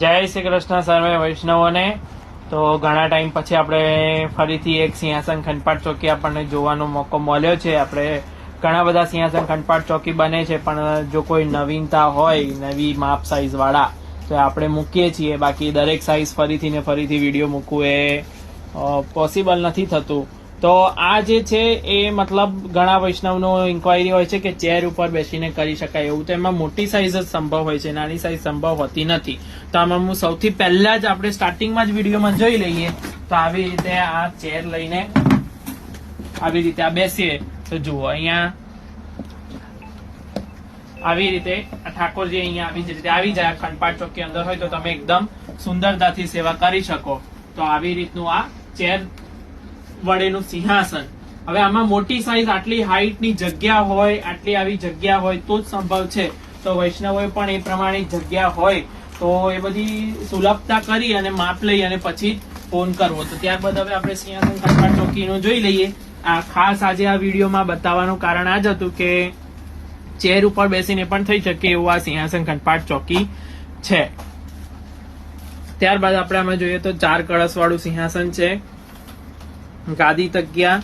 જય શ્રી કૃષ્ણ સર્વે વૈષ્ણવોને. તો ઘણા ટાઈમ પછી આપણે ફરીથી એક સિંહાસન ખંડપાટ ચોકી આપણને જોવાનો મોકો મળ્યો છે. આપણે ઘણા બધા સિંહાસન ખંડપાટ ચોકી બને છે, પણ જો કોઈ નવીનતા હોય નવી માપ સાઈઝ વાળા તો આપણે મૂકીએ છીએ. બાકી દરેક સાઈઝ ફરીથી ને ફરીથી વિડીયો મૂકવું એ પોસિબલ નથી થતું. તો આ જે છે એ મતલબ ઘણા વૈષ્ણવનો ઇન્ક્વાયરી હોય છે કે ચેર ઉપર બેસીને કરી શકાય એવું. તો એમાં મોટી સાઈઝ જ સંભવ હોય છે, નાની સાઈઝ સંભવ હોતી નથી. તો આમાં હું સૌથી પહેલા જ આપણે સ્ટાર્ટિંગમાં જ વિડીયોમાં જોઈ લઈએ. તો આવી રીતે આ ચેર લઈને આવી રીતે આ બેસીએ તો જુઓ અહીંયા આવી રીતે ઠાકોરજી અહીંયા આવી રીતે આવી જાય. ખંડપાટ ચોકી અંદર હોય તો તમે એકદમ સુંદરતાથી સેવા કરી શકો. તો આવી રીતનું આ ચેર વડેનું સિંહાસન. હવે આમાં મોટી સાઈઝ આટલી હાઈટની જગ્યા હોય, આટલી આવી જગ્યા હોય તો જ સંભવ છે. તો વૈષ્ણવોએ પણ એ પ્રમાણે જગ્યા હોય તો એ બધી સુલભતા કરી અને માપ લઈ અને પછી ફોન કરવો. તો ત્યારબાદ હવે આપણે સિંહાસન ખંડપાટ ચોકીનું જોઈ લઈએ. આ ખાસ આજે આ વિડીયોમાં બતાવવાનું કારણ આ જ હતું કે ચેર ઉપર બેસીને પણ થઈ શકે એવું આ સિંહાસન ખંડપાટ ચોકી છે. ત્યારબાદ આપણે આમાં જોઈએ તો 4 કળશ વાળું સિંહાસન છે. ગાદી તકિયા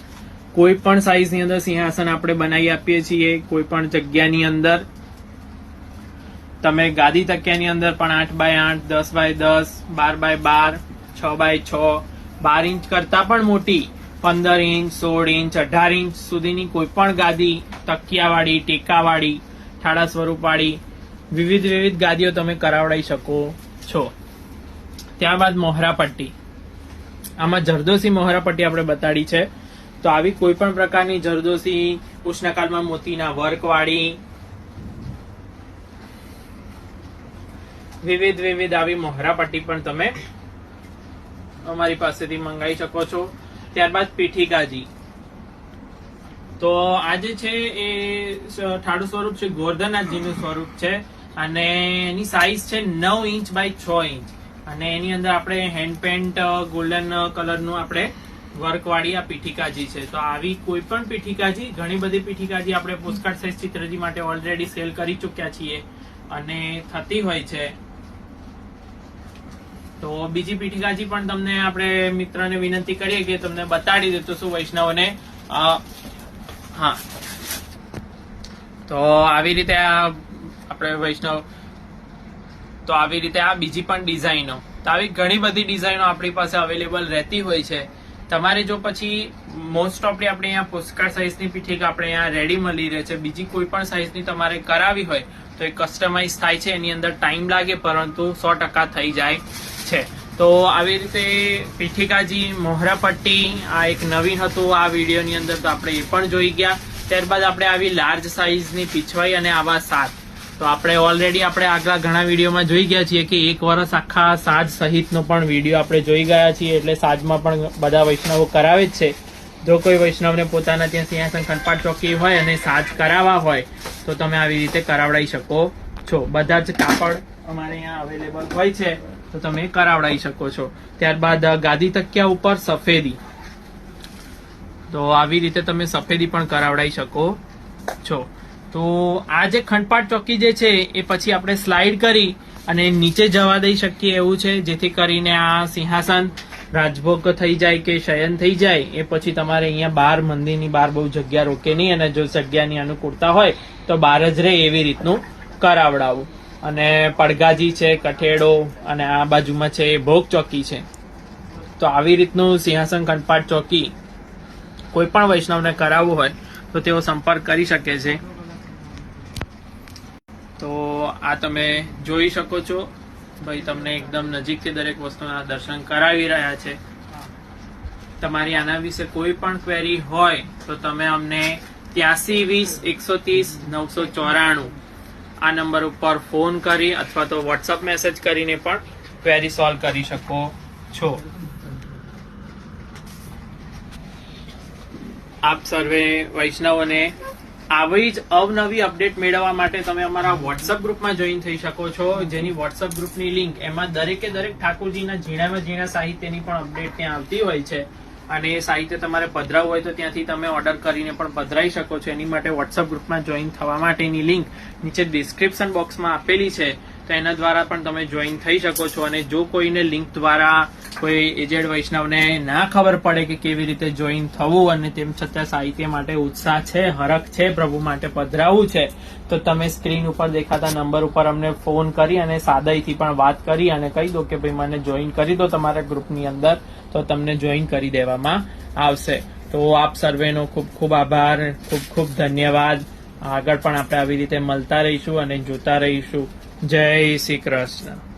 કોઈ પણ સાઈઝ ની અંદર સિંહાસન આપણે બનાવી આપીએ છીએ. કોઈ પણ જગ્યાની અંદર તમે ગાદી તકિયાની અંદર પણ 8x8, 10x10, 12x12, 6x6, 12 inch કરતા પણ મોટી 15 ઇંચ, 16 ઇંચ, 18 ઇંચ સુધીની કોઈ પણ ગાદી, તકિયાવાળી, ટેકાવાળી, ઠાડા સ્વરૂપવાળી વિવિધ ગાદીઓ તમે કરાવડાવી શકો છો. ત્યારબાદ મોહરા પટ્ટી. આમાં જરદોશી મોહરા પટ્ટી આપણે બતાડી છે. તો આવી કોઈ પણ પ્રકારની જરદોશી, ઉષ્ણકાળમાં મોતીના વર્ક વાળી વિવિધ આવી મોહરા પટ્ટી પણ તમે અમારી પાસેથી મંગાવી શકો છો. ત્યારબાદ પીઠિકાજી. તો આ જે છે એ ઠાડુ સ્વરૂપ છે, ગોરધનાથજીનું સ્વરૂપ છે અને એની સાઈઝ છે 9 ઇંચ બાય 6 ઇંચ અને એની અંદર આપણે હેન્ડ પેન્ટ ગોલ્ડન કલરનું આપણે વર્ક વાળી આ પીઠિકાજી છે. તો આવી કોઈ પણ પીઠિકાજી, ઘણી બધી પીઠિકાજી આપણે પોસ્ટકાર્ડ સાઈઝ ચિત્રજી માટે ઓલરેડી સેલ કરી ચુક્યા છીએ અને થતી હોય છે. તો બીજી પીઠિકાજી પણ તમને આપણે મિત્રને વિનંતી કરીએ કે તમને બતાડી દે તો શું વૈષ્ણવને. હા, તો આવી રીતે આપણે વૈષ્ણવ તો આવી રીતે આ બીજી પણ ડિઝાઇનો. તો આવી ઘણી બધી ડિઝાઇનો આપણી પાસે અવેલેબલ રહેતી હોય છે. તમારે જો પછી મોસ્ટ ઓફલી આપણે અહીંયા પોસ્ટકાર્ડ સાઈઝની પીઠિકા આપણે અહીંયા રેડી મળી રહે છે. બીજી કોઈ પણ સાઈઝની તમારે કરાવી હોય તો એ કસ્ટમાઇઝ થાય છે. એની અંદર ટાઈમ લાગે પરંતુ 100% થઈ જાય છે. તો આવી રીતે પીઠિકાજી, મોહરા પટ્ટી આ એક નવીન હતું આ વિડીયોની અંદર, તો આપણે એ પણ જોઈ ગયા. ત્યારબાદ આપણે આવી લાર્જ સાઈઝની પીછવાઈ અને આવા સાત. તો આપણે ઓલરેડી આપણે આગલા ઘણા વિડીયોમાં જોઈ ગયા છીએ કે 1 વર્ષ આખા સાજ સહિતનો પણ વિડીયો આપણે જોઈ ગયા છીએ. એટલે સાજમાં પણ બધા વૈષ્ણવો કરાવે જ છે. જો કોઈ વૈષ્ણવને પોતાના ત્યાં સિંહાસન ખંડપાટ ચોકી હોય અને સાજ કરાવવા હોય તો તમે આવી રીતે કરાવડાવી શકો છો. બધા જ કાપડ અમારે અહીંયા અવેલેબલ હોય છે તો તમે કરાવડાવી શકો છો. ત્યારબાદ ગાદી તકિયા ઉપર સફેદી. તો આવી રીતે તમે સફેદી પણ કરાવડાવી શકો છો. તો આ જે ખંડપાટ ચોકી જે છે એ પછી આપણે સ્લાઇડ કરી અને નીચે જવા દઈ શકીએ એવું છે, જેથી કરીને આ સિંહાસન રાજભોગ થઈ જાય કે શયન થઈ જાય એ પછી તમારે અહીંયા બહાર મંદિરની બહાર બહુ જગ્યા રોકે નહીં અને જો જગ્યાની અનુકૂળતા હોય તો બહાર જ રહે એવી રીતનું કરાવડાવું. અને પડઘાજી છે, કઠેડો અને આ બાજુમાં છે એ ભોગ ચોકી છે. તો આવી રીતનું સિંહાસન ખંડપાટ ચોકી કોઈ પણ વૈષ્ણવને કરાવવું હોય તો તેઓ સંપર્ક કરી શકે છે. તો આ તમે જોઈ શકો છો ભાઈ, તમને એકદમ નજીકથી દરેક વસ્તુના દર્શન કરાવી રહ્યા છે. તમારી આના વિશે કોઈ પણ ક્વેરી હોય તો તમે અમને 8320 130 994 આ નંબર ઉપર ફોન કરી અથવા તો વોટ્સઅપ મેસેજ કરીને પણ ક્વેરી સોલ્વ કરી શકો છો. આપ સર્વે વૈષ્ણવોને આવી જ અવનવી અપડેટ મેળવવા માટે તમે અમારા વોટ્સઅપ ગ્રુપમાં જોઈન થઈ શકો છો, જેની વોટ્સઅપ ગ્રુપની લિંક એમાં દરેકે દરેક ઠાકોરજીના ઝીણામાં ઝીણા સાહિત્યની પણ અપડેટ ત્યાં આવતી હોય છે. અને એ સાહિત્ય તમારે પધરાવવું હોય તો ત્યાંથી તમે ઓર્ડર કરીને પણ પધરાવી શકો છો. એની માટે વોટ્સઅપ ગ્રુપમાં જોઈન થવા માટેની લિંક નીચે ડિસ્ક્રિપ્શન બોક્સમાં આપેલી છે. તો એના દ્વારા પણ તમે જોઈન થઈ શકો છો. અને જો કોઈને લિંક દ્વારા કોઈ એજેડ વૈષ્ણવને ના ખબર પડે કે કેવી રીતે જોઈન થવું અને તેમ છતાં સાહિત્ય માટે ઉત્સાહ છે, હરખ છે, પ્રભુ માટે પધરાવવું છે, તો તમે સ્ક્રીન ઉપર દેખાતા નંબર ઉપર અમને ફોન કરી અને સાદાઈથી પણ વાત કરી અને કહી દો કે ભાઈ મને જોઈન કરી દો તમારા ગ્રુપની અંદર, તો તમને જોઈન કરી દેવામાં આવશે. તો આપ સર્વેનો ખૂબ ખૂબ આભાર, ખૂબ ખૂબ ધન્યવાદ. આગળ પણ આપણે આવી રીતે મળતા રહીશું અને જોતા રહીશું. જય શ્રી કૃષ્ણ.